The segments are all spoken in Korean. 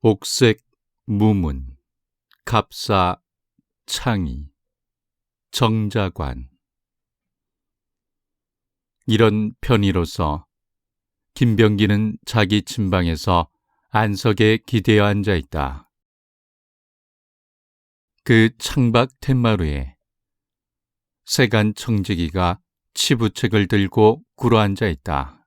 옥색, 무문, 갑사, 창의, 정자관. 이런 편의로서 김병기는 자기 침방에서 안석에 기대어 앉아 있다. 그 창밖 텐마루에 세간 청지기가 치부책을 들고 굴어앉아 있다.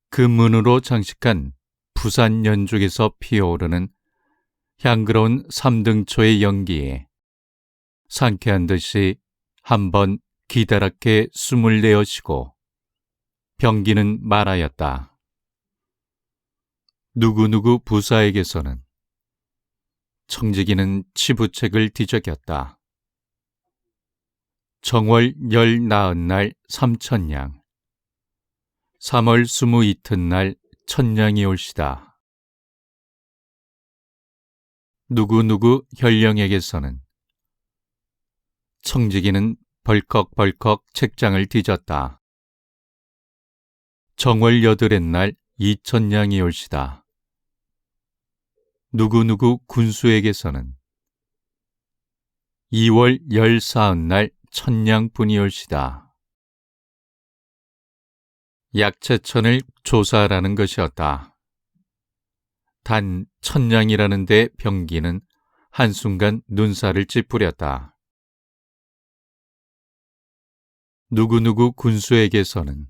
그 문으로 장식한 부산 연죽에서 피어오르는 향그러운 삼등초의 연기에 상쾌한 듯이 한번 기다랗게 숨을 내어쉬고 병기는 말하였다. 누구누구 부사에게서는. 청지기는 치부책을 뒤적였다. 정월 10나흔날 3천냥, 3월 22텟날 1000냥이 올시다. 누구누구 현령에게서는. 청지기는 벌컥벌컥 책장을 뒤졌다. 정월 8날 2000냥이 올시다. 누구누구 군수에게서는. 2월 14날 1000냥뿐이 올시다. 약채천을 조사하라는 것이었다. 단 1000냥이라는데 병기는 한순간 눈살을 찌푸렸다. 누구누구 군수에게서는.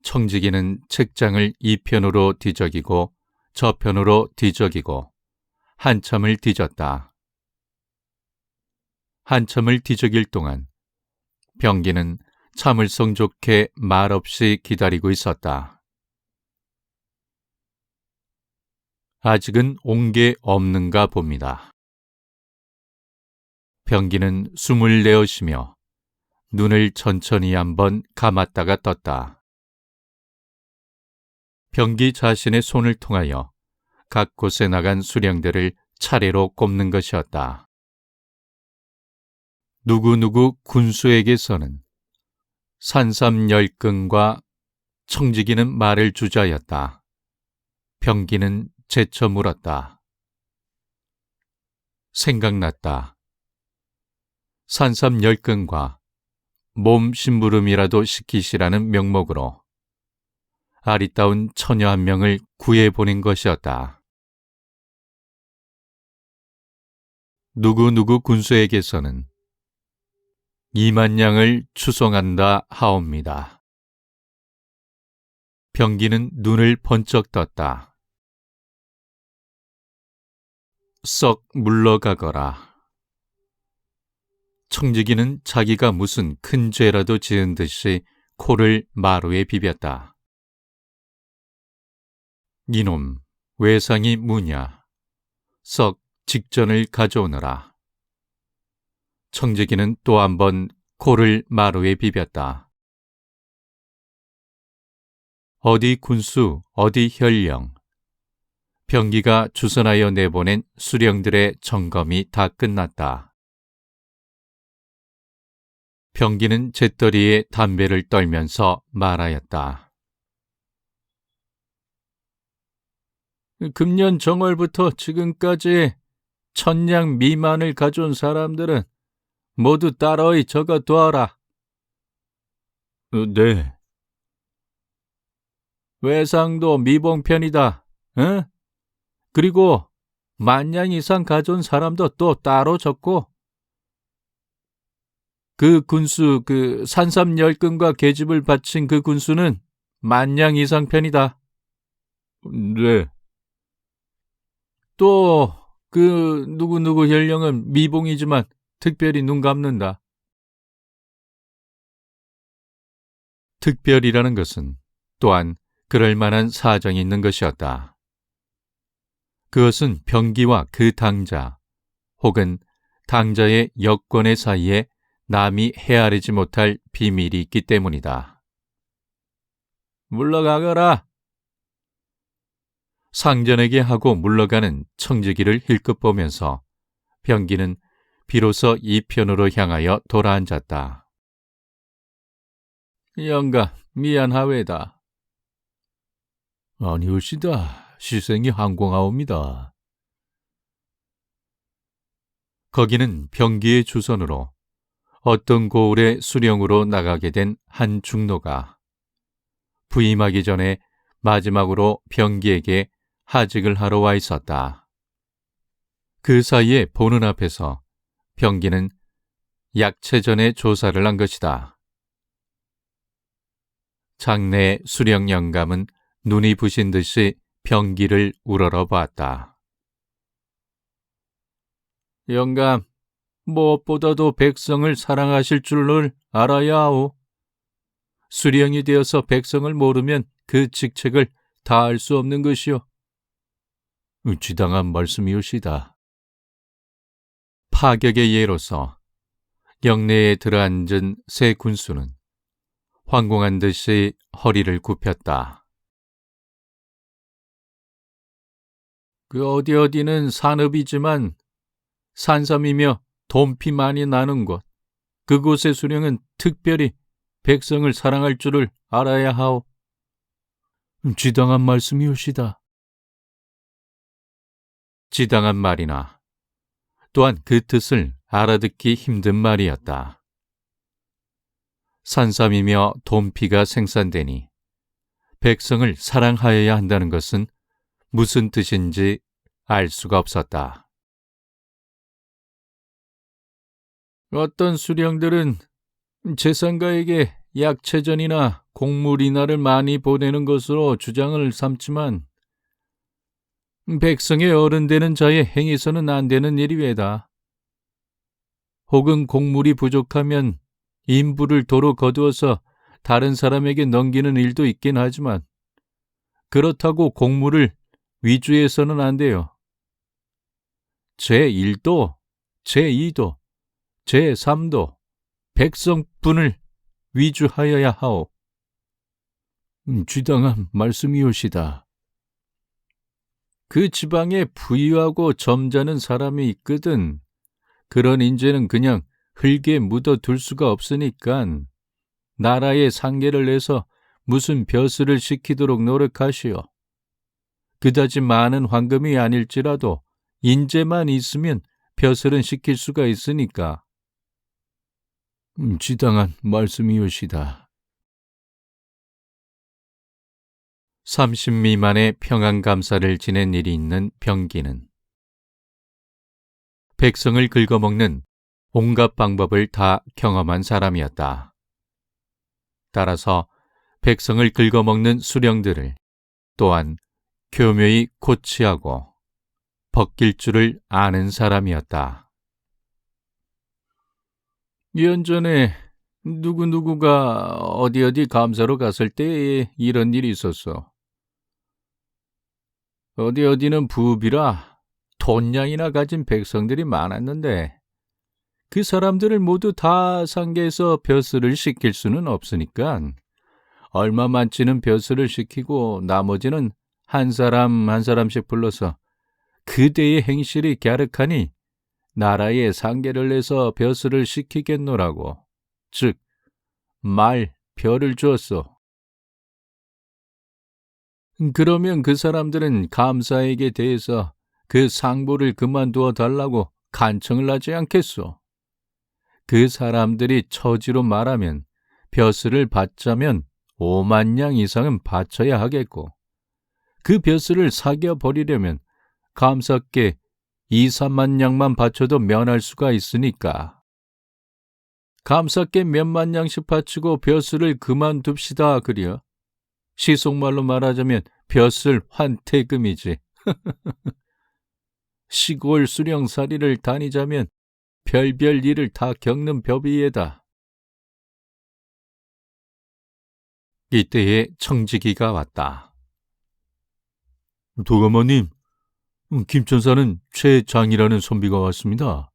청지기는 책장을 이편으로 뒤적이고 저편으로 뒤적이고 한참을 뒤졌다. 한참을 뒤적일 동안 병기는 참을성 좋게 말없이 기다리고 있었다. 아직은 온 게 없는가 봅니다. 병기는 숨을 내어쉬며 눈을 천천히 한번 감았다가 떴다. 병기 자신의 손을 통하여 각 곳에 나간 수령들을 차례로 꼽는 것이었다. 누구누구 군수에게서는. 산삼열근과 청지기는 말을 주저하였다. 병기는 재쳐 물었다. 생각났다. 산삼열근과 몸 심부름이라도 시키시라는 명목으로 아리따운 처녀 한 명을 구해보낸 것이었다. 누구누구 군수에게서는. 2만냥을 추송한다 하옵니다. 병기는 눈을 번쩍 떴다. 썩 물러가거라. 청지기는 자기가 무슨 큰 죄라도 지은 듯이 코를 마루에 비볐다. 이놈, 외상이 무냐. 썩 직전을 가져오너라. 청지기는 또 한 번 코를 마루에 비볐다. 어디 군수, 어디 현령. 병기가 주선하여 내보낸 수령들의 점검이 다 끝났다. 병기는 재떨이에 담배를 떨면서 말하였다. 금년 정월부터 지금까지 1000냥 미만을 가져온 사람들은 모두 따라이 적어 두어라. 네. 외상도 미봉편이다. 응? 그리고 10,000냥 이상 가져온 사람도 또 따로 적고, 그 군수, 그 산삼열근과 계집을 바친 그 군수는 10,000냥 이상 편이다. 네. 또 그 누구누구 현령은 미봉이지만 특별히 눈 감는다. 특별이라는 것은 또한 그럴 만한 사정이 있는 것이었다. 그것은 병기와 그 당자 혹은 당자의 여권의 사이에 남이 헤아리지 못할 비밀이 있기 때문이다. 물러가거라. 상전에게 하고 물러가는 청지기를 힐끗 보면서 병기는 비로소 이 편으로 향하여 돌아앉았다. 영감, 미안하외다. 아니올시다. 시생이 항공하옵니다. 거기는 병기의 주선으로 어떤 고을의 수령으로 나가게 된 한 중노가 부임하기 전에 마지막으로 병기에게 하직을 하러 와 있었다. 그 사이에 보는 앞에서 병기는 약체전의 조사를 한 것이다. 장내 수령 영감은 눈이 부신 듯이 병기를 우러러 보았다. 영감, 무엇보다도 백성을 사랑하실 줄을 알아야 하오. 수령이 되어서 백성을 모르면 그 직책을 다할 수 없는 것이오. 지당한 말씀이오시다. 파격의 예로서 영내에 들어앉은 새 군수는 황공한 듯이 허리를 굽혔다. 그 어디는 산읍이지만 산삼이며 돈피 많이 나는 곳, 그곳의 수령은 특별히 백성을 사랑할 줄을 알아야 하오. 지당한 말씀이오시다. 지당한 말이나 또한 그 뜻을 알아듣기 힘든 말이었다. 산삼이며 돈피가 생산되니 백성을 사랑하여야 한다는 것은 무슨 뜻인지 알 수가 없었다. 어떤 수령들은 재상가에게 약체전이나 곡물이나를 많이 보내는 것으로 주장을 삼지만 백성의 어른되는 자의 행해서는 안 되는 일이 왜다. 혹은 곡물이 부족하면 인부를 도로 거두어서 다른 사람에게 넘기는 일도 있긴 하지만 그렇다고 곡물을 위주해서는 안 돼요. 제1도, 제2도, 제3도 백성분을 위주하여야 하오. 지당한 말씀이오시다. 그 지방에 부유하고 점잖은 사람이 있거든 그런 인재는 그냥 흙에 묻어둘 수가 없으니까 나라에 상계를 내서 무슨 벼슬을 시키도록 노력하시오. 그다지 많은 황금이 아닐지라도 인재만 있으면 벼슬은 시킬 수가 있으니까. 지당한 말씀이오시다. 30 미만의 평안감사를 지낸 일이 있는 병기는 백성을 긁어먹는 온갖 방법을 다 경험한 사람이었다. 따라서 백성을 긁어먹는 수령들을 또한 교묘히 고치하고 벗길 줄을 아는 사람이었다. 연전에 누구누구가 어디 감사로 갔을 때 이런 일이 있었어. 어디는 부비라 돈량이나 가진 백성들이 많았는데 그 사람들을 모두 다 상계해서 벼슬을 시킬 수는 없으니까 얼마 많지는 벼슬을 시키고 나머지는 한 사람 한 사람씩 불러서 그대의 행실이 갸륵하니 나라에 상계를 내서 벼슬을 시키겠노라고, 즉 별을 주었소. 그러면 그 사람들은 감사에게 대해서 그 상보를 그만두어 달라고 간청을 하지 않겠소. 그 사람들이 처지로 말하면 벼슬을 받자면 5만 냥 이상은 바쳐야 하겠고 그 벼슬을 사겨버리려면 감사께 2, 3만 냥만 바쳐도 면할 수가 있으니까 감사께 몇만 냥씩 바치고 벼슬을 그만둡시다 그려. 시속말로 말하자면 벼슬 환태금이지. 시골 수령살이를 다니자면 별별 일을 다 겪는 벼비에다. 이때에 청지기가 왔다. 도가마님, 김천사는 최장이라는 선비가 왔습니다.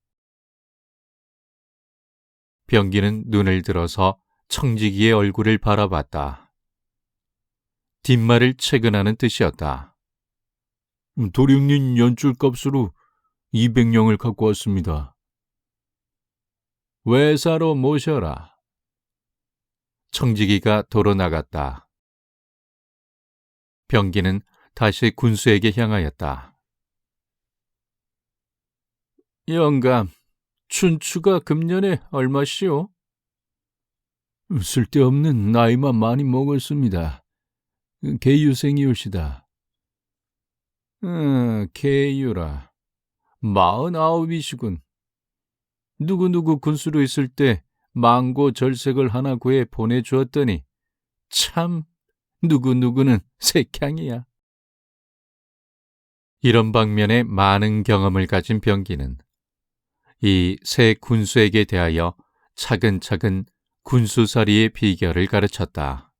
병기는 눈을 들어서 청지기의 얼굴을 바라봤다. 뒷말을 채근하는 뜻이었다. 도령님 연줄값으로 200냥을 갖고 왔습니다. 외사로 모셔라. 청지기가 도로 나갔다. 병기는 다시 군수에게 향하였다. 영감, 춘추가 금년에 얼마시오? 쓸데없는 나이만 많이 먹었습니다. 계유생이올시다. 계유라. 49이시군. 누구누구 군수로 있을 때 망고 절색을 하나 구해 보내주었더니 참 누구누구는 색향이야. 이런 방면에 많은 경험을 가진 병기는 이 새 군수에게 대하여 차근차근 군수살이의 비결을 가르쳤다.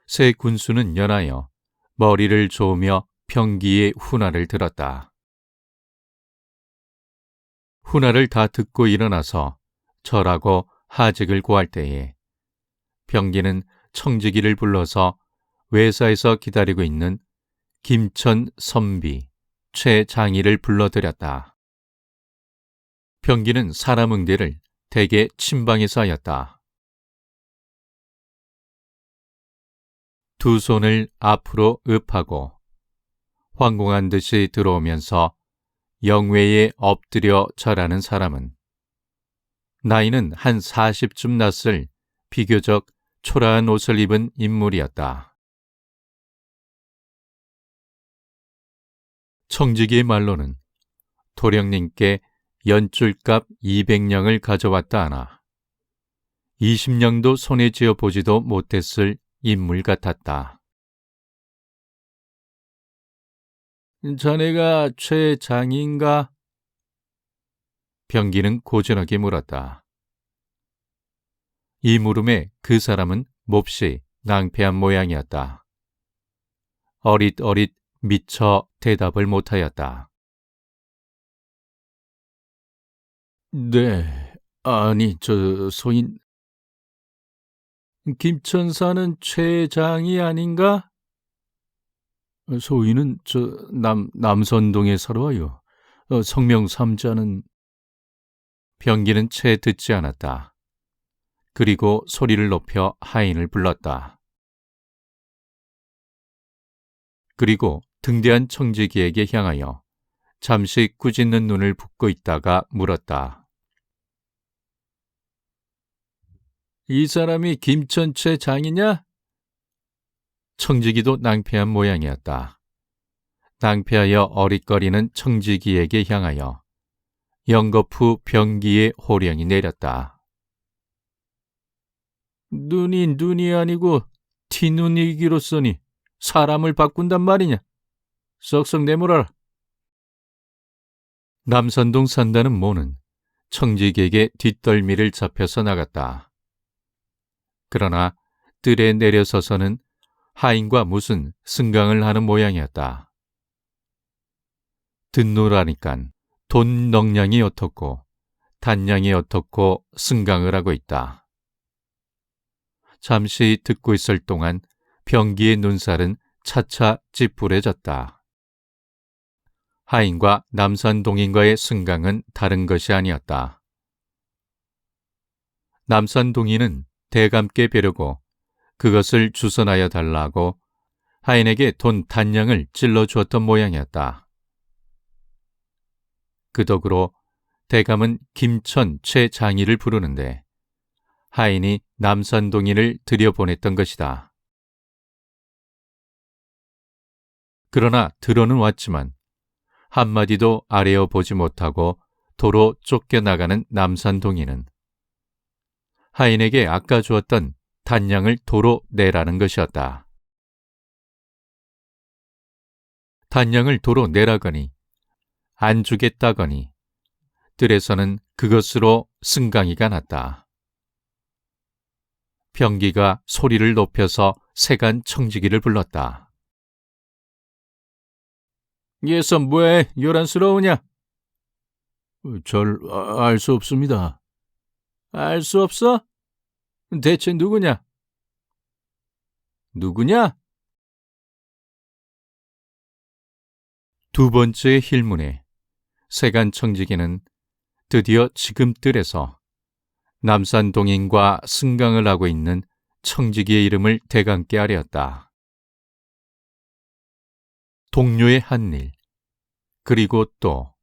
새 군수는 연하여 머리를 조으며 병기의 훈화를 들었다. 훈화를 다 듣고 일어나서 절하고 하직을 구할 때에 병기는 청지기를 불러서 외사에서 기다리고 있는 김천 선비 최장희를 불러들였다. 병기는 사람 응대를 대개 침방에서 하였다. 두 손을 앞으로 읍하고 황공한 듯이 들어오면서 영외에 엎드려 절하는 사람은 나이는 한 40쯤 났을 비교적 초라한 옷을 입은 인물이었다. 청지기의 말로는 도령님께 연줄값 200냥을 가져왔다 하나 20냥도 손에 쥐어 보지도 못했을 인물 같았다. 자네가 최장인가? 병기는 고전하게 물었다. 이 물음에 그 사람은 몹시 낭패한 모양이었다. 어릿어릿 미처 대답을 못하였다. 네, 아니 소인 김천사는 최장이 아닌가? 소인은 남선동에 살아와요. 성명 삼자는 병기는 채 듣지 않았다. 그리고 소리를 높여 하인을 불렀다. 그리고 등대한 청지기에게 향하여 잠시 꾸짖는 눈을 붓고 있다가 물었다. 이 사람이 김천채 장이냐? 청지기도 낭패한 모양이었다. 낭패하여 어릿거리는 청지기에게 향하여 영거푸 병기의 호령이 내렸다. 눈이 아니고 티눈이기로써니 사람을 바꾼단 말이냐? 썩썩 내물어라. 남선동 산다는 모는 청지기에게 뒷덜미를 잡혀서 나갔다. 그러나 뜰에 내려서서는 하인과 무슨 승강을 하는 모양이었다. 듣노라니깐 돈 넉량이 어떻고 단량이 어떻고 승강을 하고 있다. 잠시 듣고 있을 동안 병기의 눈살은 차차 찌푸려졌다. 하인과 남산동인과의 승강은 다른 것이 아니었다. 남산동인은 대감께 뵈려고 그것을 주선하여 달라고 하인에게 돈 단량을 찔러 주었던 모양이었다. 그 덕으로 대감은 김천 최장희를 부르는데 하인이 남산동인을 들여보냈던 것이다. 그러나 들어는 왔지만 한마디도 아뢰어 보지 못하고 도로 쫓겨나가는 남산동인은 하인에게 아까 주었던 단량을 도로 내라는 것이었다. 단량을 도로 내라거니 안 주겠다거니 뜰에서는 그것으로 승강이가 났다. 병기가 소리를 높여서 세간 청지기를 불렀다. 예서 뭐해 요란스러우냐? 절 알 수 없습니다. 알 수 없어? 대체 누구냐? 누구냐? 두 번째 힐문에 세간 청지기는 드디어 지금 뜰에서 남산동인과 승강을 하고 있는 청지기의 이름을 대감께 아뢰었다. 동료의 한 일, 그리고 또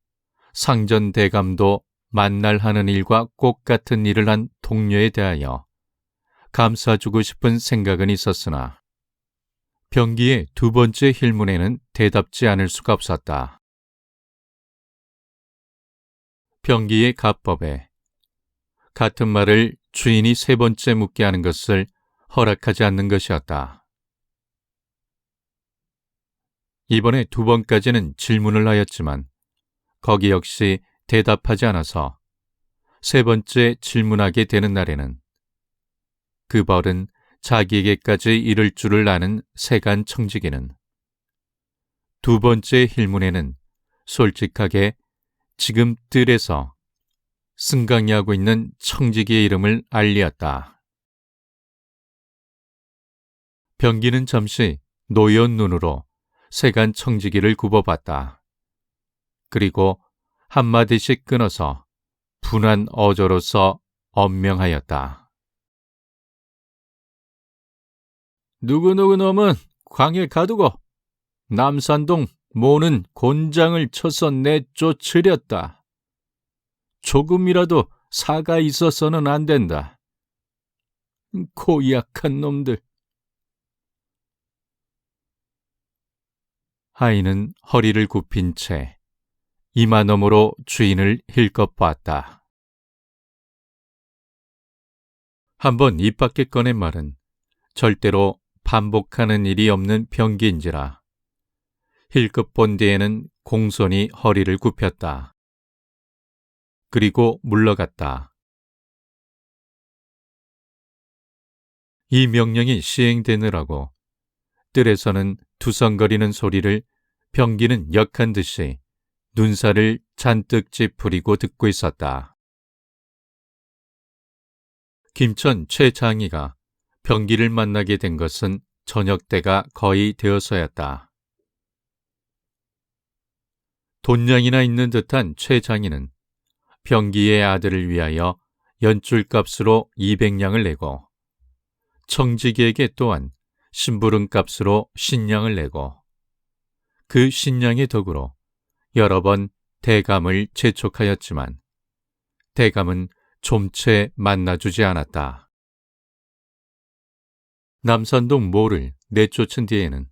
상전 대감도 만날 하는 일과 꼭 같은 일을 한 동료에 대하여 감싸주고 싶은 생각은 있었으나 병기의 두 번째 힐문에는 대답지 않을 수가 없었다. 병기의 가법에 같은 말을 주인이 세 번째 묻게 하는 것을 허락하지 않는 것이었다. 이번에 두 번까지는 질문을 하였지만 거기 역시 대답하지 않아서 세 번째 질문하게 되는 날에는 그 벌은 자기에게까지 이를 줄을 아는 세간 청지기는 두 번째 힐문에는 솔직하게 지금 뜰에서 승강이하고 있는 청지기의 이름을 알리었다. 병기는 잠시 노연 눈으로 세간 청지기를 굽어봤다. 그리고 한마디씩 끊어서 분한 어조로서 언명하였다. 누구누구 놈은 광에 가두고 남산동 모는 곤장을 쳐서 내쫓으렸다. 조금이라도 사가 있어서는 안 된다. 고약한 놈들. 하인은 허리를 굽힌 채 이마 너머로 주인을 힐끗 봤다. 한번 입 밖에 꺼낸 말은 절대로 반복하는 일이 없는 병기인지라 힐끗 본 뒤에는 공손히 허리를 굽혔다. 그리고 물러갔다. 이 명령이 시행되느라고 뜰에서는 두성거리는 소리를 병기는 역한 듯이 눈살을 잔뜩 찌푸리고 듣고 있었다. 김천 최장희가 병기를 만나게 된 것은 저녁 때가 거의 되어서였다. 돈량이나 있는 듯한 최장희는 병기의 아들을 위하여 연줄값으로 200냥을 내고 청지기에게 또한 심부름값으로 신냥을 내고 그 신냥의 덕으로 여러 번 대감을 재촉하였지만 대감은 좀채 만나주지 않았다. 남산동 모를 내쫓은 뒤에는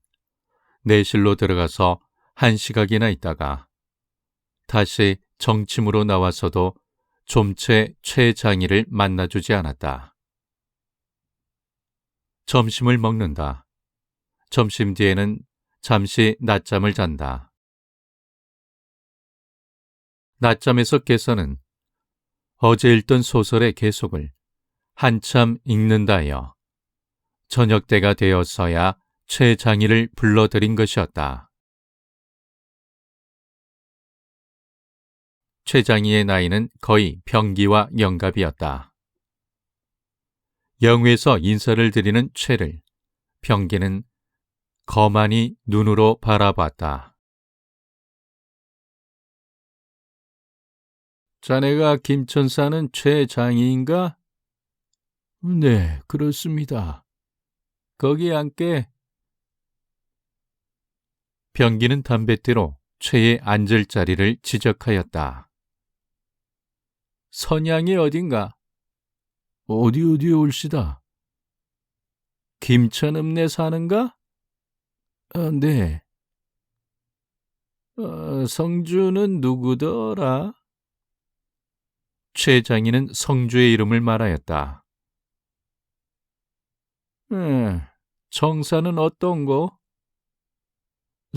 내실로 들어가서 1시각이나 있다가 다시 정침으로 나와서도 좀채 최장희를 만나주지 않았다. 점심을 먹는다. 점심 뒤에는 잠시 낮잠을 잔다. 낮잠에서 깨서는 어제 읽던 소설의 계속을 한참 읽는다여 저녁 때가 되어서야 최장희를 불러들인 것이었다. 최장희의 나이는 거의 병기와 영갑이었다. 영회에서 인사를 드리는 최를 병기는 거만히 눈으로 바라봤다. 자네가 김천 사는 최장희인가? 네, 그렇습니다. 거기 앉게. 병기는 담뱃대로 최의 앉을 자리를 지적하였다. 선양이 어딘가? 어디에 올시다. 김천읍내 사는가? 네. 성주는 누구더라? 최장희는 성주의 이름을 말하였다. 정사는 어떤고?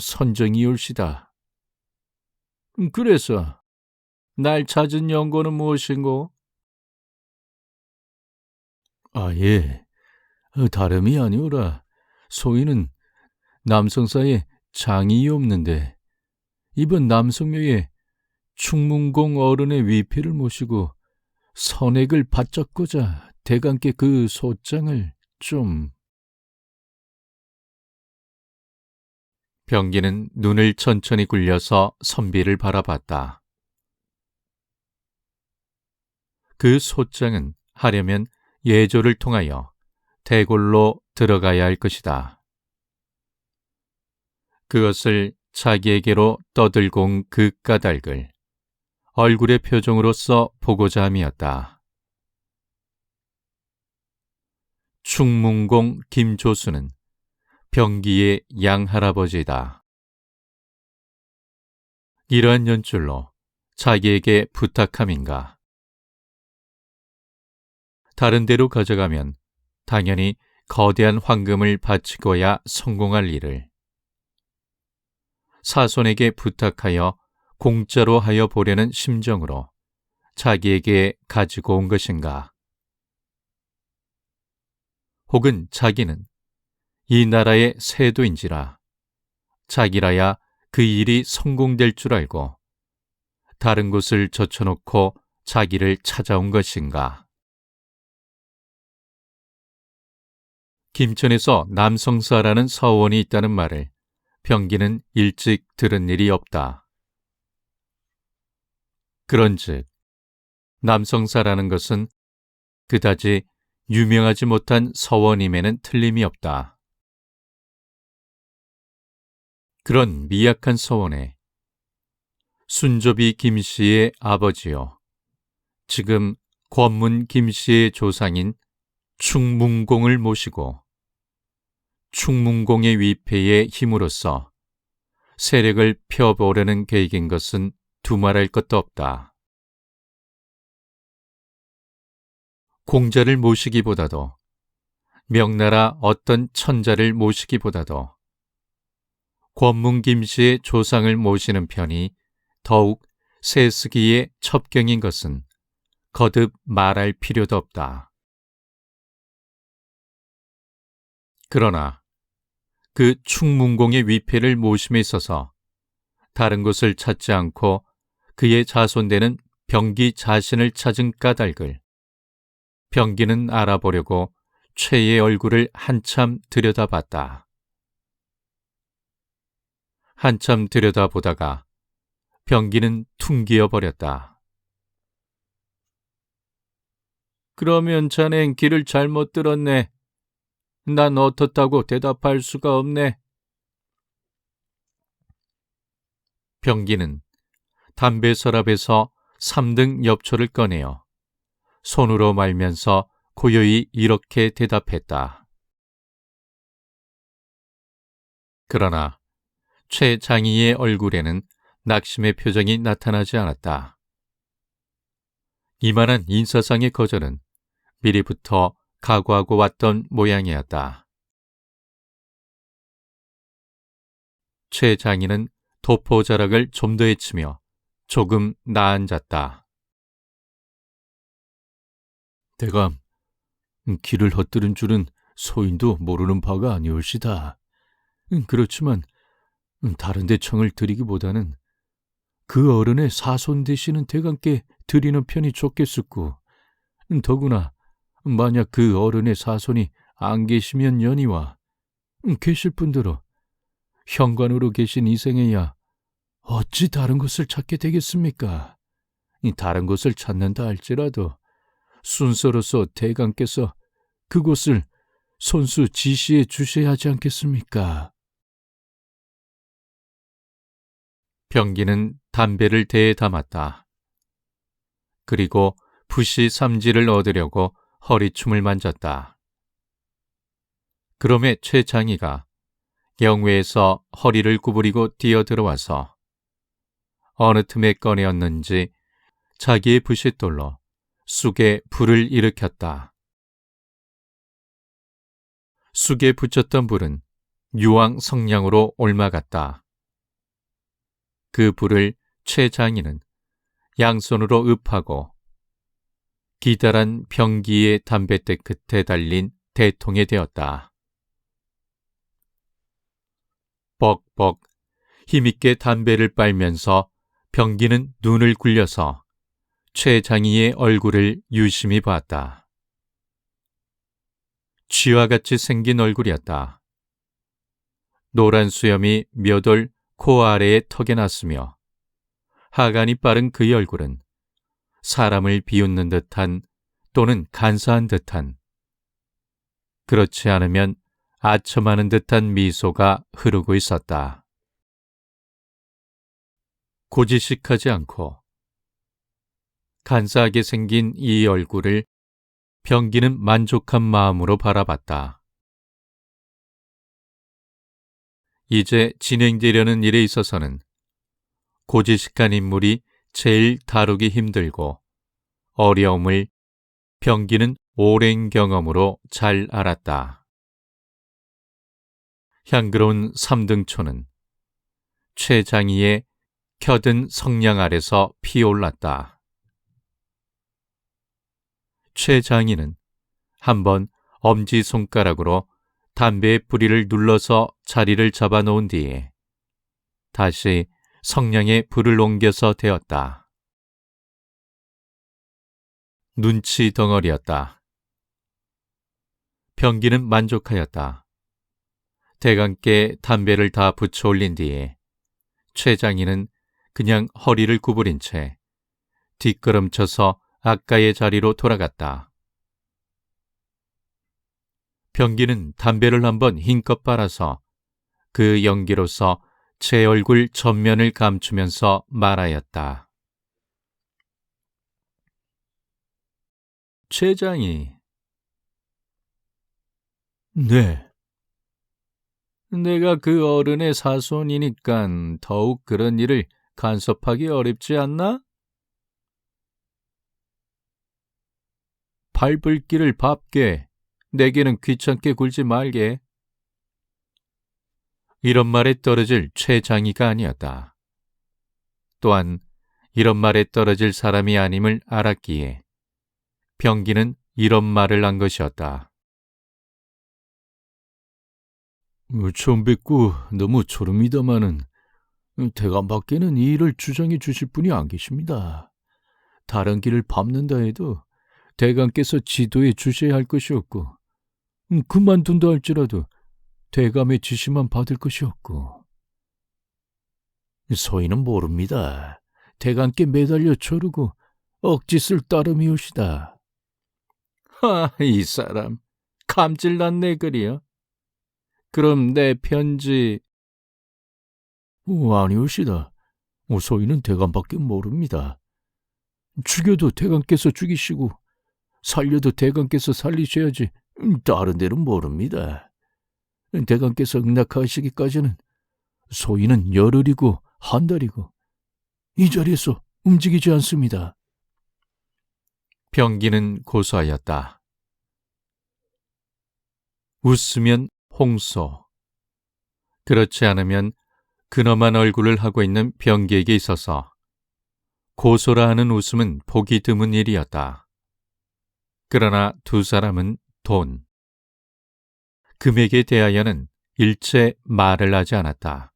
선정이 올시다. 그래서 날 찾은 연고는 무엇인고? 예. 다름이 아니오라. 소인은 남성사에 장이 없는데 이번 남성묘에 충문공 어른의 위패를 모시고 선액을 바쳤고자 대감께 그 소장을 좀... 병기는 눈을 천천히 굴려서 선비를 바라봤다. 그 소장은 하려면 예조를 통하여 대골로 들어가야 할 것이다. 그것을 자기에게로 떠들고 온 그 까닭을 얼굴의 표정으로써 보고자 함이었다. 충문공 김조수는 병기의 양할아버지다. 이러한 연줄로 자기에게 부탁함인가. 다른 데로 가져가면 당연히 거대한 황금을 바치고야 성공할 일을 사손에게 부탁하여 공짜로 하여 보려는 심정으로 자기에게 가지고 온 것인가. 혹은 자기는 이 나라의 세도인지라 자기라야 그 일이 성공될 줄 알고 다른 곳을 젖혀놓고 자기를 찾아온 것인가. 김천에서 남성사라는 서원이 있다는 말을 병기는 일찍 들은 일이 없다. 그런즉 남성사라는 것은 그다지 유명하지 못한 서원임에는 틀림이 없다. 그런 미약한 서원에 순조비 김씨의 아버지요, 지금 권문 김씨의 조상인 충문공을 모시고 충문공의 위패의 힘으로써 세력을 펴보려는 계획인 것은 두말할 것도 없다. 공자를 모시기보다도 명나라 어떤 천자를 모시기보다도 권문 김씨의 조상을 모시는 편이 더욱 세스기의 첩경인 것은 거듭 말할 필요도 없다. 그러나 그 충문공의 위패를 모심에 있어서 다른 곳을 찾지 않고 그의 자손되는 병기 자신을 찾은 까닭을 병기는 알아보려고 최의 얼굴을 한참 들여다봤다. 한참 들여다보다가 병기는 퉁기어 버렸다. 그러면 자넨 길을 잘못 들었네. 난 어떻다고 대답할 수가 없네. 병기는 담배 서랍에서 3등 엽초를 꺼내어 손으로 말면서 고요히 이렇게 대답했다. 그러나 최 장이의 얼굴에는 낙심의 표정이 나타나지 않았다. 이만한 인사상의 거절은 미리부터 각오하고 왔던 모양이었다. 최 장인은 도포자락을 좀 더 헤치며 조금 나앉았다. 대감, 길을 헛들은 줄은 소인도 모르는 바가 아니올시다. 그렇지만 다른 데 청을 드리기보다는 그 어른의 사손 되시는 대감께 드리는 편이 좋겠었고, 더구나 만약 그 어른의 사손이 안 계시면 연희와 계실 분들어 현관으로 계신 이생에야 어찌 다른 곳을 찾게 되겠습니까? 다른 곳을 찾는다 할지라도 순서로서 대감께서 그곳을 손수 지시해 주셔야 하지 않겠습니까? 병기는 담배를 대에 담았다. 그리고 붓이 삼지를 얻으려고 허리춤을 만졌다. 그럼에 최 장이가 영외에서 허리를 구부리고 뛰어들어와서 어느 틈에 꺼내었는지 자기의 부싯돌로 쑥에 불을 일으켰다. 쑥에 붙였던 불은 유황 성냥으로 옮아갔다. 그 불을 최 장인은 양손으로 읍하고 기다란 병기의 담뱃대 끝에 달린 대통에 대었다. 뻑뻑 힘있게 담배를 빨면서 병기는 눈을 굴려서 최 장이의 얼굴을 유심히 봤다. 쥐와 같이 생긴 얼굴이었다. 노란 수염이 몇 올 코 아래에 턱에 났으며 하관이 빠른 그의 얼굴은 사람을 비웃는 듯한 또는 간사한 듯한 그렇지 않으면 아첨하는 듯한 미소가 흐르고 있었다. 고지식하지 않고 간사하게 생긴 이 얼굴을 병기는 만족한 마음으로 바라봤다. 이제 진행되려는 일에 있어서는 고지식한 인물이 제일 다루기 힘들고 어려움을 병기는 오랜 경험으로 잘 알았다. 향그러운 삼등초는 최장희의 켜든 성냥 아래서 피어올랐다. 최장희는 한번 엄지손가락으로 담배의 뿌리를 눌러서 자리를 잡아놓은 뒤에 다시 성냥에 불을 옮겨서 대었다. 눈치 덩어리였다. 병기는 만족하였다. 대감께 담배를 다 붙여 올린 뒤에 최장희는 그냥 허리를 구부린 채 뒷걸음쳐서 아까의 자리로 돌아갔다. 병기는 담배를 한번 힘껏 빨아서 그 연기로서 제 얼굴 전면을 감추면서 말하였다. 최장희. 네. 내가 그 어른의 사손이니깐 더욱 그런 일을 간섭하기 어렵지 않나? 밟을 길을 밟게, 내게는 귀찮게 굴지 말게. 이런 말에 떨어질 최장희가 아니었다. 또한 이런 말에 떨어질 사람이 아님을 알았기에 병기는 이런 말을 한 것이었다. 처음 뵙고 너무 초름이더만은 대감밖에는 이 일을 주장해 주실 분이 안 계십니다. 다른 길을 밟는다 해도 대감께서 지도해 주셔야 할 것이었고 그만둔다 할지라도 대감의 지시만 받을 것이었고. 소인은 모릅니다. 대감께 매달려 조르고 억짓을 따름이오시다. 이 사람 감질났네 그리요. 그럼 내 편지... 아니오시다. 소인은 대감밖에 모릅니다. 죽여도 대감께서 죽이시고 살려도 대감께서 살리셔야지 다른 데는 모릅니다. 대감께서 응낙하시기까지는 소인은 열흘이고 한 달이고 이 자리에서 움직이지 않습니다. 병기는 고소하였다. 웃으면 홍소, 그렇지 않으면 근엄한 얼굴을 하고 있는 병기에게 있어서 고소라 하는 웃음은 보기 드문 일이었다. 그러나 두 사람은 돈, 금액에 대하여는 일체 말을 하지 않았다.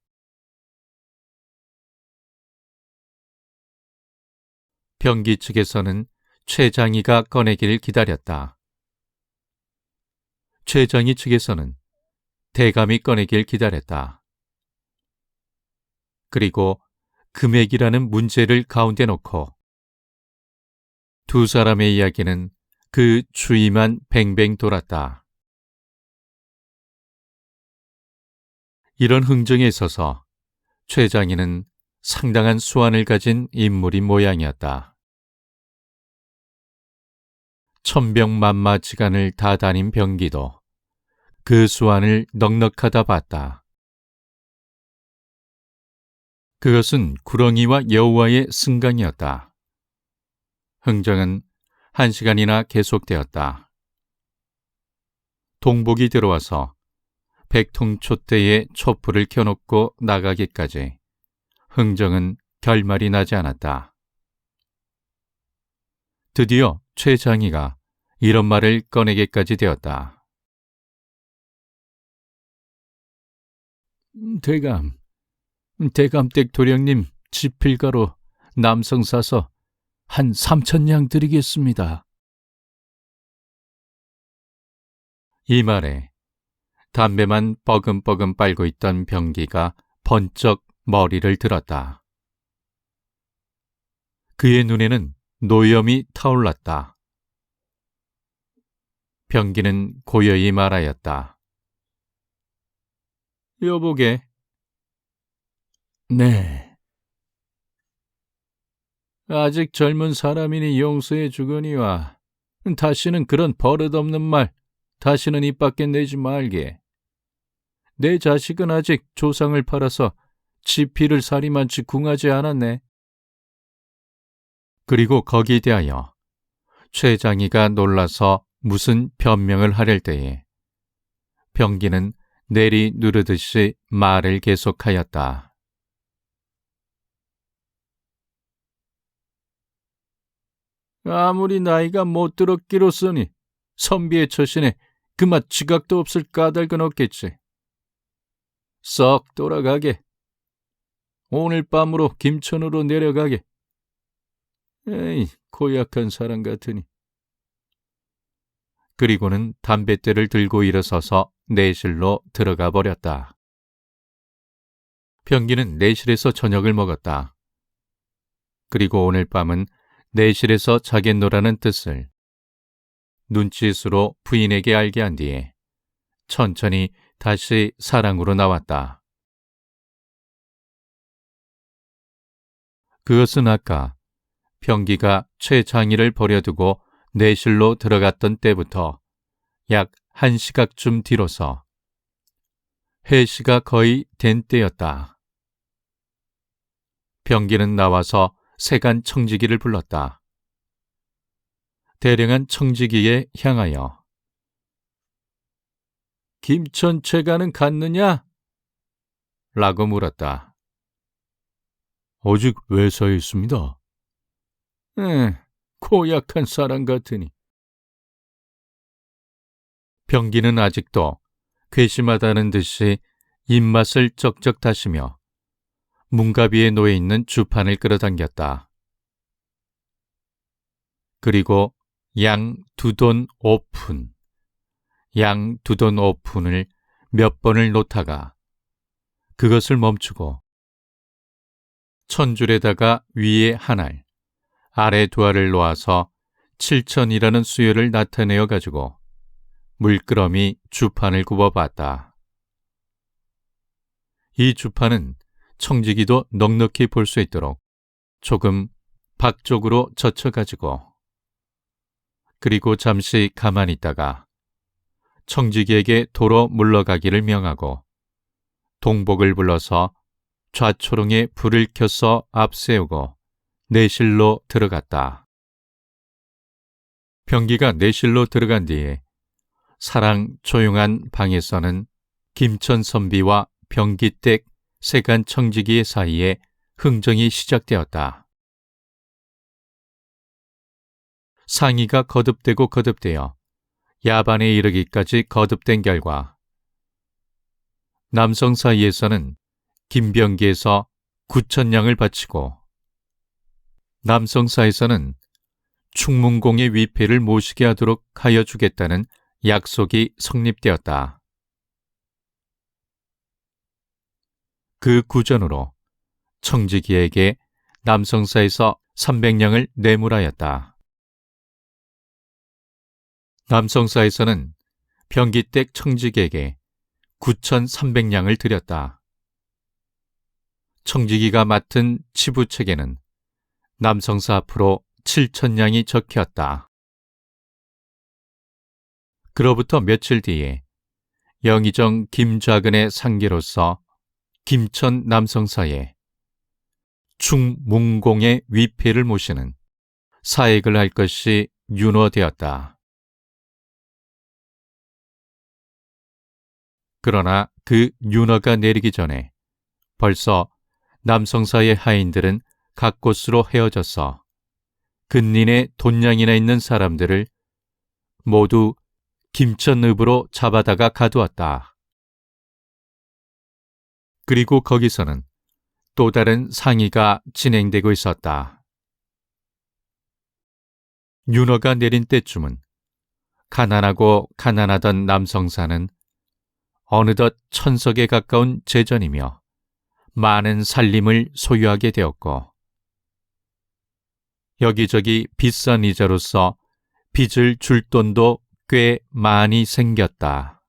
병기 측에서는 최장희가 꺼내기를 기다렸다. 최장희 측에서는 대감이 꺼내길 기다렸다. 그리고 금액이라는 문제를 가운데 놓고 두 사람의 이야기는 그 주위만 뱅뱅 돌았다. 이런 흥정에 있어서 최장희는 상당한 수완을 가진 인물인 모양이었다. 천병만마지간을 다 다닌 병기도 그 수완을 넉넉하다 봤다. 그것은 구렁이와 여우와의 승강이었다. 흥정은 1시간이나 계속되었다. 동복이 들어와서 백통촛대에 촛불을 켜놓고 나가기까지 흥정은 결말이 나지 않았다. 드디어 최장희가 이런 말을 꺼내기까지 되었다. 대감댁 도령님 지필가로 남성 사서 한 3,000냥 드리겠습니다. 이 말에 담배만 뻐금뻐금 빨고 있던 병기가 번쩍 머리를 들었다. 그의 눈에는 노염이 타올랐다. 병기는 고요히 말하였다. 여보게. 네. 아직 젊은 사람이니 용서해 주거니와 다시는 그런 버릇없는 말 다시는 입 밖에 내지 말게. 내 자식은 아직 조상을 팔아서 지피를 살이만치 궁하지 않았네. 그리고 거기에 대하여 최장희가 놀라서 무슨 변명을 하려 때에 병기는 내리 누르듯이 말을 계속하였다. 아무리 나이가 못 들었기로서니 선비의 처신에 그맛 지각도 없을 까닭은 없겠지. 썩 돌아가게. 오늘 밤으로 김천으로 내려가게. 에이, 고약한 사람 같으니. 그리고는 담뱃대를 들고 일어서서 내실로 들어가 버렸다. 병기는 내실에서 저녁을 먹었다. 그리고 오늘 밤은 내실에서 자겠노라는 뜻을 눈짓으로 부인에게 알게 한 뒤에 천천히 다시 사랑으로 나왔다. 그것은 아까 병기가 최장희를 버려두고 내실로 들어갔던 때부터 약 1시각쯤 뒤로서 해시가 거의 된 때였다. 병기는 나와서 세간 청지기를 불렀다. 대령한 청지기에 향하여 김천 최가는 갔느냐? 라고 물었다. 아직 외사에 있습니다. 고약한 사람 같으니. 병기는 아직도 괘씸하다는 듯이 입맛을 쩍쩍 다시며 문가비에 놓여있는 주판을 끌어당겼다. 그리고 양 2돈 5푼, 양 2돈 5푼을 몇 번을 놓다가 그것을 멈추고 천줄에다가 위에 한 알, 아래 2알을 놓아서 7천이라는 수요를 나타내어 가지고 물끄러미 주판을 굽어봤다. 이 주판은 청지기도 넉넉히 볼 수 있도록 조금 밖쪽으로 젖혀가지고 그리고 잠시 가만히 있다가 청지기에게 도로 물러가기를 명하고 동복을 불러서 좌초롱에 불을 켜서 앞세우고 내실로 들어갔다. 병기가 내실로 들어간 뒤에 사랑 조용한 방에서는 김천 선비와 병기댁 세간 청지기의 사이에 흥정이 시작되었다. 상의가 거듭되고 거듭되어 야반에 이르기까지 거듭된 결과 남성 사이에서는 김병기에서 9,000냥을 바치고 남성 사이에서는 충문공의 위패를 모시게 하도록 하여 주겠다는 약속이 성립되었다. 그 구전으로 청지기에게 남성사에서 300냥을 뇌물하였다. 남성사에서는 병기댁 청지기에게 9,300냥을 드렸다. 청지기가 맡은 치부책에는 남성사 앞으로 7,000냥이 적혔다. 그로부터 며칠 뒤에 영의정 김좌근의 상계로서 김천 남성사에 충문공의 위패를 모시는 사액을 할 것이 윤허되었다. 그러나 그 윤허가 내리기 전에 벌써 남성사의 하인들은 각 곳으로 헤어져서 근린에 돈량이나 있는 사람들을 모두 김천읍으로 잡아다가 가두었다. 그리고 거기서는 또 다른 상의가 진행되고 있었다. 윤허가 내린 때쯤은 가난하고 가난하던 남성사는 어느덧 1,000석에 가까운 재전이며 많은 살림을 소유하게 되었고 여기저기 비싼 이자로서 빚을 줄 돈도 꽤 많이 생겼다.